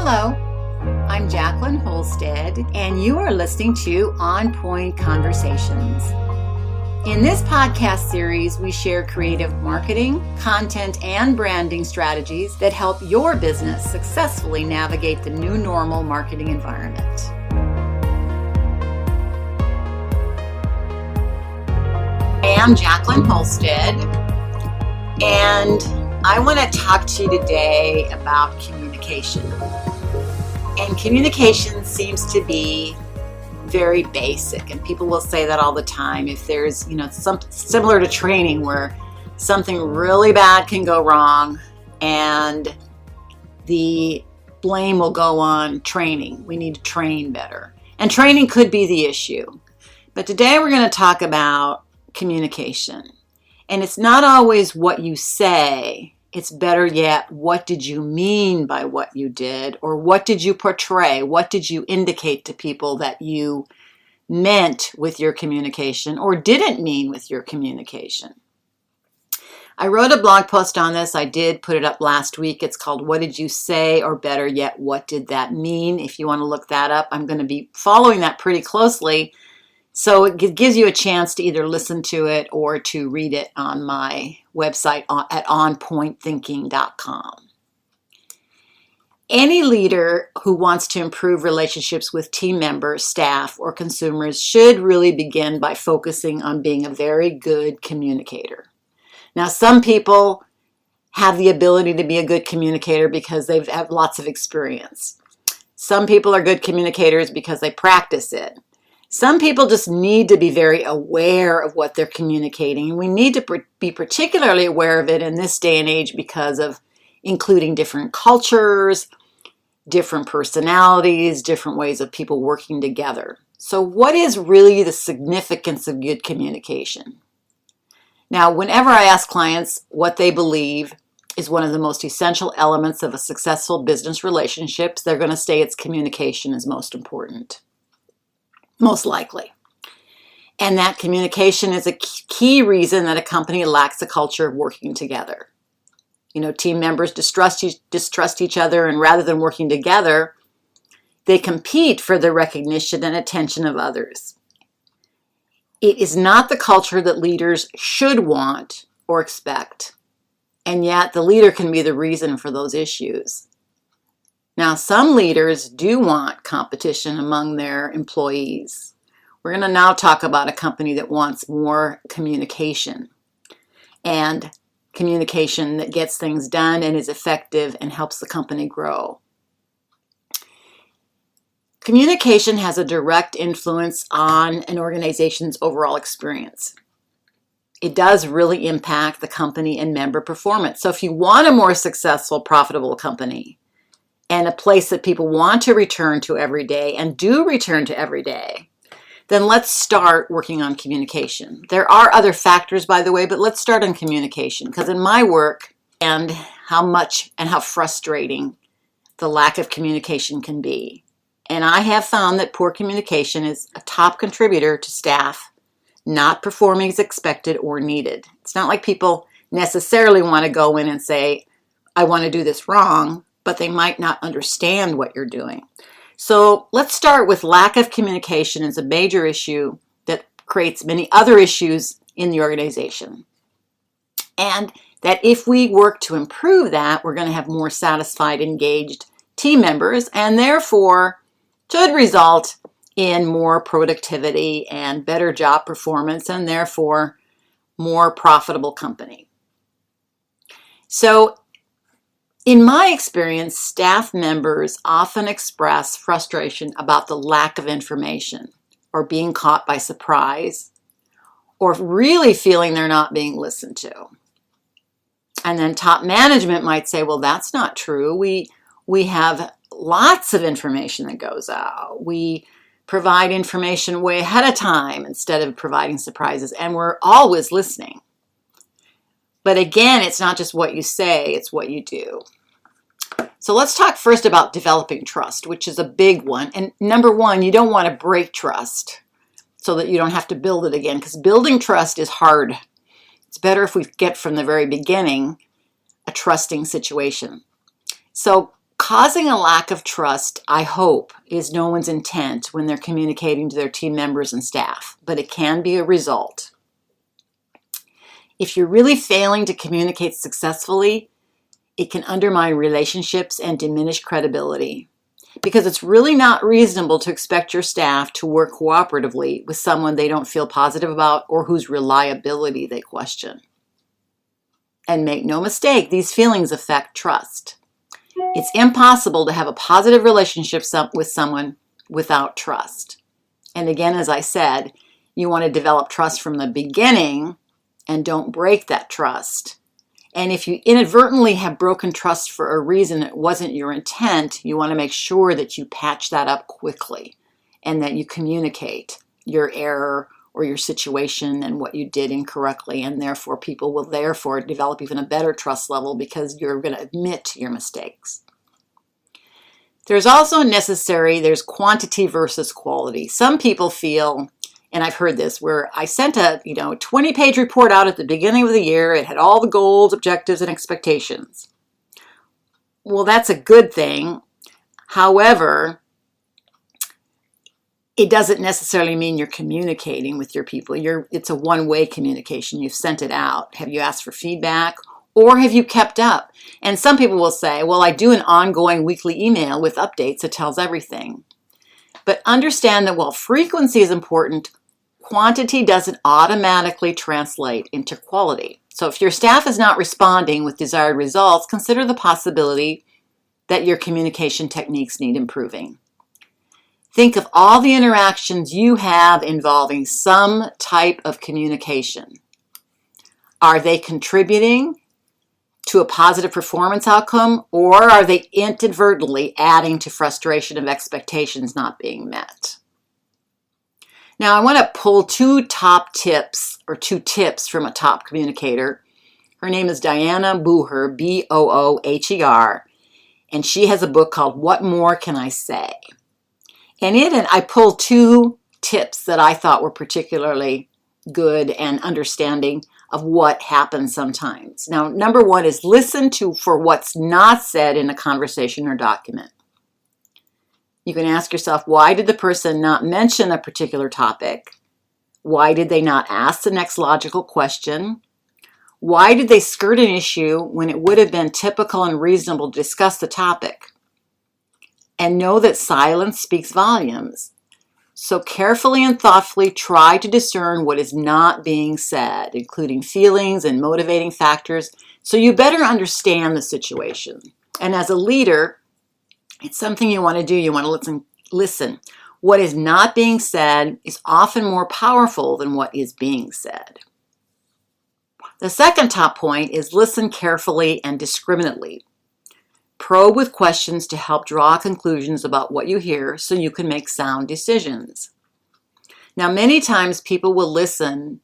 Hello, I'm Jacqueline Holstead, and you are listening to On Point Conversations. In this podcast series, we share creative marketing, content, and branding strategies that help your business successfully navigate the new normal marketing environment. I am Jacqueline Holstead, and I want to talk to you today about communication. And communication seems to be very basic, and people will say that all the time. If there's, something similar to training where something really bad can go wrong and the blame will go on training. We need to train better. And training could be the issue. But today we're going to talk about communication. And it's not always what you say. It's better yet, what did you mean by what you did? Or what did you portray? What did you indicate to people that you meant with your communication or didn't mean with your communication? I wrote a blog post on this. I did put it up last week. It's called What Did You Say? Or better yet, What Did That Mean? If you want to look that up, I'm going to be following that pretty closely. So it gives you a chance to either listen to it or to read it on my website at onpointthinking.com. Any leader who wants to improve relationships with team members, staff, or consumers should really begin by focusing on being a very good communicator. Now, some people have the ability to be a good communicator because they've had lots of experience. Some people are good communicators because they practice it. Some people just need to be very aware of what they're communicating. And we need to be particularly aware of it in this day and age because of including different cultures, different personalities, different ways of people working together. So what is really the significance of good communication? Now, whenever I ask clients what they believe is one of the most essential elements of a successful business relationship, they're going to say it's communication is most important. Most likely. And that communication is a key reason that a company lacks a culture of working together. Team members distrust each other, and rather than working together, they compete for the recognition and attention of others. It is not the culture that leaders should want or expect, and yet the leader can be the reason for those issues. Now, some leaders do want competition among their employees. We're going to now talk about a company that wants more communication and communication that gets things done and is effective and helps the company grow. Communication has a direct influence on an organization's overall experience. It does really impact the company and member performance. So if you want a more successful, profitable company, and a place that people want to return to every day and do return to every day, then let's start working on communication. There are other factors, by the way, but let's start on communication, because in my work and how much and how frustrating the lack of communication can be. And I have found that poor communication is a top contributor to staff not performing as expected or needed. It's not like people necessarily want to go in and say, I want to do this wrong, but they might not understand what you're doing. So let's start with lack of communication as a major issue that creates many other issues in the organization. And that if we work to improve that, we're going to have more satisfied, engaged team members, and therefore should result in more productivity and better job performance, and therefore more profitable company. So in my experience, staff members often express frustration about the lack of information or being caught by surprise or really feeling they're not being listened to. And then top management might say, well, that's not true. We have lots of information that goes out. We provide information way ahead of time instead of providing surprises, and we're always listening. But again, it's not just what you say, it's what you do. So let's talk first about developing trust, which is a big one. And number one, you don't want to break trust so that you don't have to build it again, because building trust is hard. It's better if we get from the very beginning a trusting situation. So causing a lack of trust, I hope, is no one's intent when they're communicating to their team members and staff, but it can be a result. If you're really failing to communicate successfully, it can undermine relationships and diminish credibility, because it's really not reasonable to expect your staff to work cooperatively with someone they don't feel positive about or whose reliability they question. And make no mistake, these feelings affect trust. It's impossible to have a positive relationship with someone without trust. And again, as I said, you want to develop trust from the beginning and don't break that trust. And if you inadvertently have broken trust for a reason it wasn't your intent, you want to make sure that you patch that up quickly and that you communicate your error or your situation and what you did incorrectly, and therefore people will therefore develop even a better trust level because you're going to admit your mistakes. There's also there's quantity versus quality. Some people feel, and I've heard this, where I sent a 20-page report out at the beginning of the year. It had all the goals, objectives, and expectations. Well, that's a good thing. However, it doesn't necessarily mean you're communicating with your people. It's a one-way communication. You've sent it out. Have you asked for feedback? Or have you kept up? And some people will say, well, I do an ongoing weekly email with updates that tells everything. But understand that while frequency is important, quantity doesn't automatically translate into quality. So if your staff is not responding with desired results, consider the possibility that your communication techniques need improving. Think of all the interactions you have involving some type of communication. Are they contributing to a positive performance outcome, or are they inadvertently adding to frustration of expectations not being met? Now, I want to pull two tips from a top communicator. Her name is Diana Booher, Booher, and she has a book called What More Can I Say? And in it, I pulled two tips that I thought were particularly good and understanding of what happens sometimes. Now, number one is listen for what's not said in a conversation or document. You can ask yourself, why did the person not mention a particular topic? Why did they not ask the next logical question? Why did they skirt an issue when it would have been typical and reasonable to discuss the topic? And know that silence speaks volumes. So carefully and thoughtfully try to discern what is not being said, including feelings and motivating factors, so you better understand the situation. And as a leader, it's something you want to do. You want to listen. What is not being said is often more powerful than what is being said. The second top point is listen carefully and discriminately. Probe with questions to help draw conclusions about what you hear so you can make sound decisions. Now, many times people will listen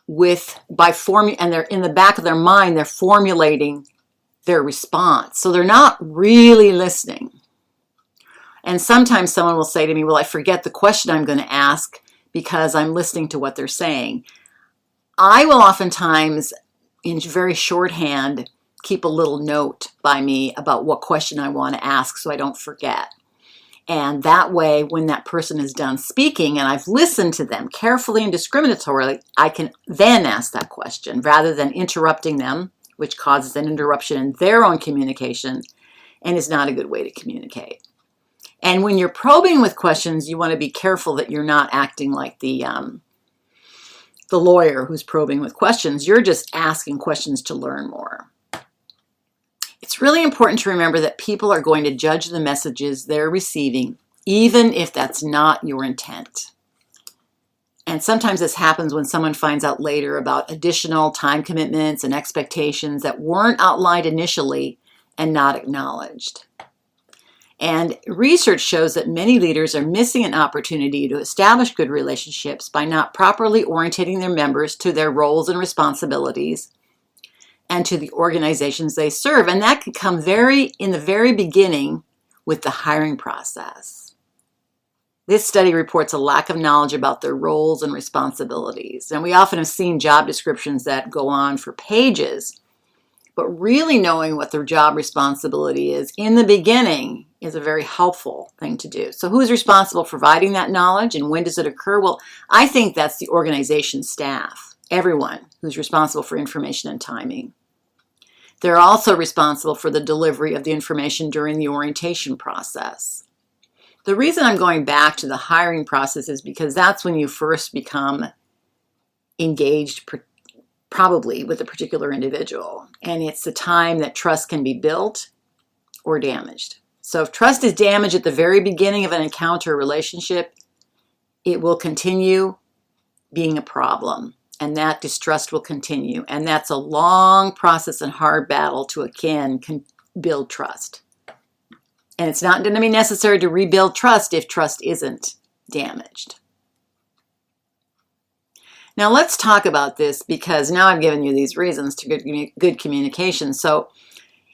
and they're in the back of their mind, they're formulating their response. So they're not really listening. And sometimes someone will say to me, well, I forget the question I'm going to ask because I'm listening to what they're saying. I will oftentimes, in very shorthand, keep a little note by me about what question I want to ask so I don't forget. And that way, when that person is done speaking and I've listened to them carefully and discriminatorily, I can then ask that question rather than interrupting them, which causes an interruption in their own communication and is not a good way to communicate. And when you're probing with questions, you want to be careful that you're not acting like the lawyer who's probing with questions. You're just asking questions to learn more. It's really important to remember that people are going to judge the messages they're receiving, even if that's not your intent. And sometimes this happens when someone finds out later about additional time commitments and expectations that weren't outlined initially and not acknowledged. And research shows that many leaders are missing an opportunity to establish good relationships by not properly orientating their members to their roles and responsibilities and to the organizations they serve. And that can come in the very beginning with the hiring process. This study reports a lack of knowledge about their roles and responsibilities. And we often have seen job descriptions that go on for pages, but really knowing what their job responsibility is in the beginning is a very helpful thing to do. So who's responsible for providing that knowledge and when does it occur? Well, I think that's the organization staff, everyone who's responsible for information and timing. They're also responsible for the delivery of the information during the orientation process. The reason I'm going back to the hiring process is because that's when you first become engaged probably with a particular individual. And it's the time that trust can be built or damaged. So if trust is damaged at the very beginning of an encounter or relationship, it will continue being a problem. And that distrust will continue. And that's a long process and hard battle to again build trust. And it's not going to be necessary to rebuild trust if trust isn't damaged. Now let's talk about this because now I've given you these reasons to good communication. So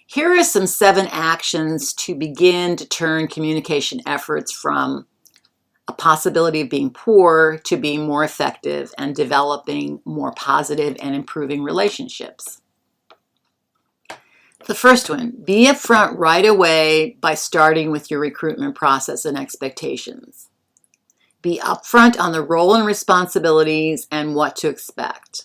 here are some 7 actions to begin to turn communication efforts from a possibility of being poor to being more effective and developing more positive and improving relationships. The first one, be upfront right away by starting with your recruitment process and expectations. Be upfront on the role and responsibilities and what to expect.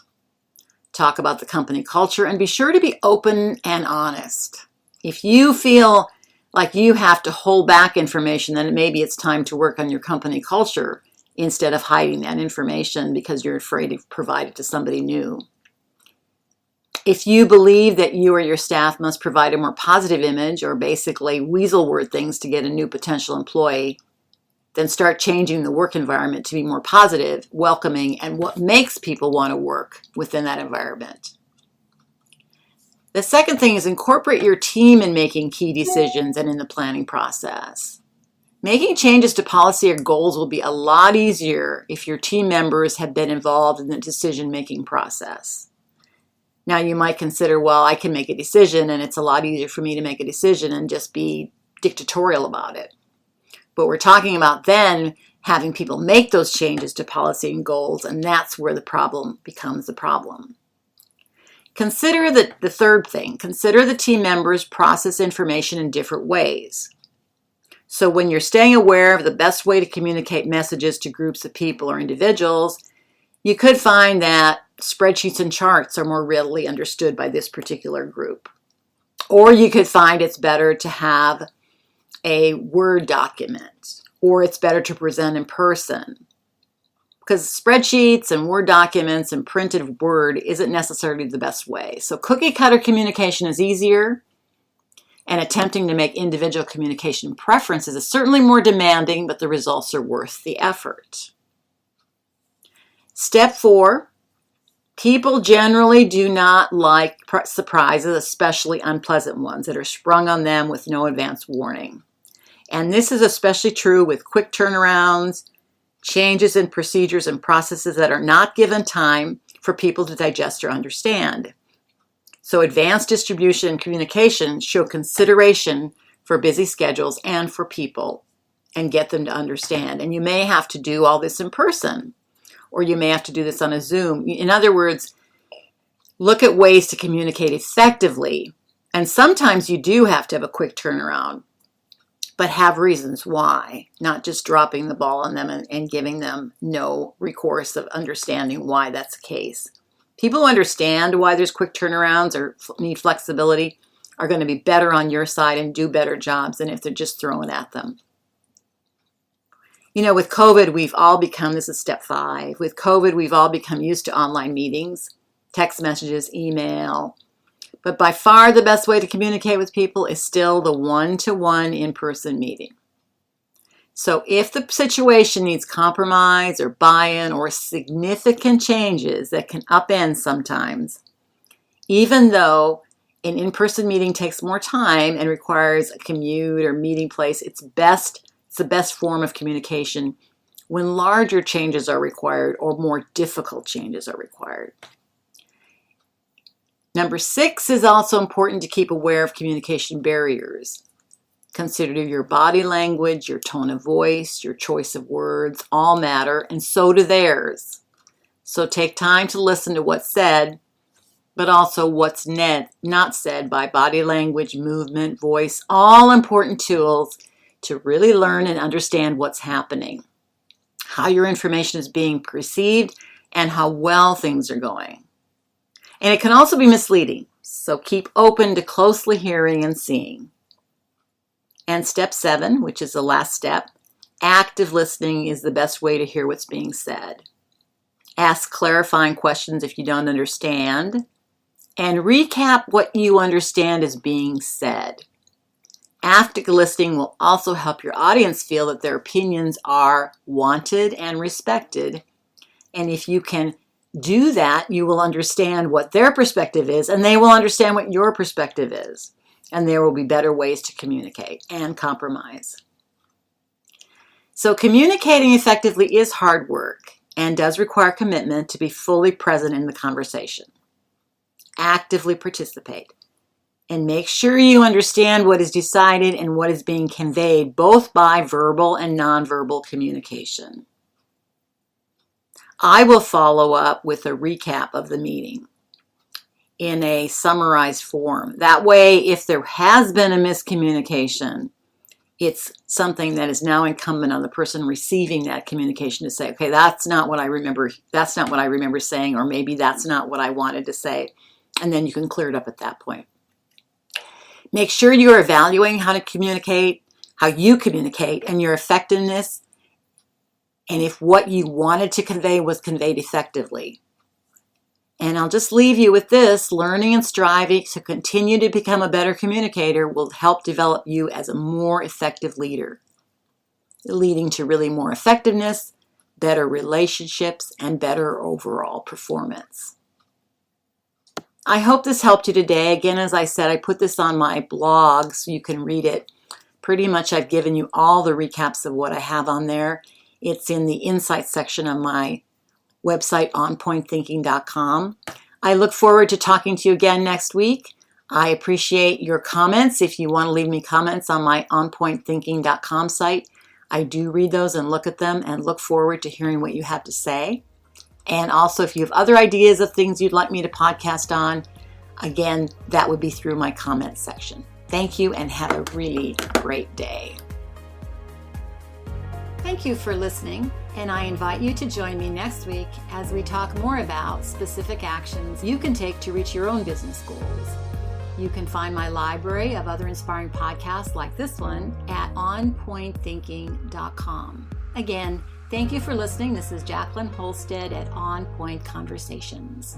Talk about the company culture and be sure to be open and honest. If you feel like you have to hold back information, then maybe it's time to work on your company culture instead of hiding that information because you're afraid to provide it to somebody new. If you believe that you or your staff must provide a more positive image or basically weasel word things to get a new potential employee, then start changing the work environment to be more positive, welcoming, and what makes people want to work within that environment. The second thing is incorporate your team in making key decisions and in the planning process. Making changes to policy or goals will be a lot easier if your team members have been involved in the decision-making process. Now you might consider, well, I can make a decision and it's a lot easier for me to make a decision and just be dictatorial about it. But we're talking about then having people make those changes to policy and goals, and that's where the problem becomes the problem. Consider the third thing. Consider the team members process information in different ways. So when you're staying aware of the best way to communicate messages to groups of people or individuals, you could find that spreadsheets and charts are more readily understood by this particular group. Or you could find it's better to have a Word document, or it's better to present in person. Because spreadsheets and Word documents and printed Word isn't necessarily the best way. So cookie cutter communication is easier, and attempting to make individual communication preferences is certainly more demanding, but the results are worth the effort. Step 4, people generally do not like surprises, especially unpleasant ones that are sprung on them with no advance warning. And this is especially true with quick turnarounds, changes in procedures and processes that are not given time for people to digest or understand. So advanced distribution and communication show consideration for busy schedules and for people and get them to understand. And you may have to do all this in person, or you may have to do this on a Zoom. In other words, look at ways to communicate effectively. And sometimes you do have to have a quick turnaround, but have reasons why, not just dropping the ball on them and giving them no recourse of understanding why that's the case. People who understand why there's quick turnarounds or need flexibility are going to be better on your side and do better jobs than if they're just throwing at them. You know, with COVID, we've all become, this is step 5, with COVID, we've all become used to online meetings, text messages, email. But by far the best way to communicate with people is still the one-to-one in-person meeting. So if the situation needs compromise or buy-in or significant changes that can upend sometimes, even though an in-person meeting takes more time and requires a commute or meeting place, it's the best form of communication when larger changes are required or more difficult changes are required. Number 6 is also important to keep aware of communication barriers. Consider your body language, your tone of voice, your choice of words, all matter, and so do theirs. So take time to listen to what's said but also what's not said by body language, movement, voice, all important tools to really learn and understand what's happening, how your information is being perceived, and how well things are going. And it can also be misleading, so keep open to closely hearing and seeing. And step 7, which is the last step, active listening is the best way to hear what's being said. Ask clarifying questions if you don't understand, and recap what you understand is being said. Active listening will also help your audience feel that their opinions are wanted and respected. And if you can do that, you will understand what their perspective is, and they will understand what your perspective is. And there will be better ways to communicate and compromise. So communicating effectively is hard work and does require commitment to be fully present in the conversation. Actively participate and make sure you understand what is decided and what is being conveyed, both by verbal and nonverbal communication. I will follow up with a recap of the meeting in a summarized form. That way, if there has been a miscommunication, it's something that is now incumbent on the person receiving that communication to say, okay, that's not what I remember saying, or maybe that's not what I wanted to say. And then you can clear it up at that point. Make sure you're evaluating how you communicate, and your effectiveness, and if what you wanted to convey was conveyed effectively. And I'll just leave you with this: learning and striving to continue to become a better communicator will help develop you as a more effective leader, leading to really more effectiveness, better relationships, and better overall performance. I hope this helped you today. Again, as I said, I put this on my blog so you can read it. Pretty much I've given you all the recaps of what I have on there. It's in the insights section of my website, onpointthinking.com. I look forward to talking to you again next week. I appreciate your comments. If you want to leave me comments on my onpointthinking.com site, I do read those and look at them and look forward to hearing what you have to say. And also, if you have other ideas of things you'd like me to podcast on, again, that would be through my comments section. Thank you and have a really great day. Thank you for listening, and I invite you to join me next week as we talk more about specific actions you can take to reach your own business goals. You can find my library of other inspiring podcasts like this one at onpointthinking.com. Again, thank you for listening. This is Jacqueline Holstead at On Point Conversations.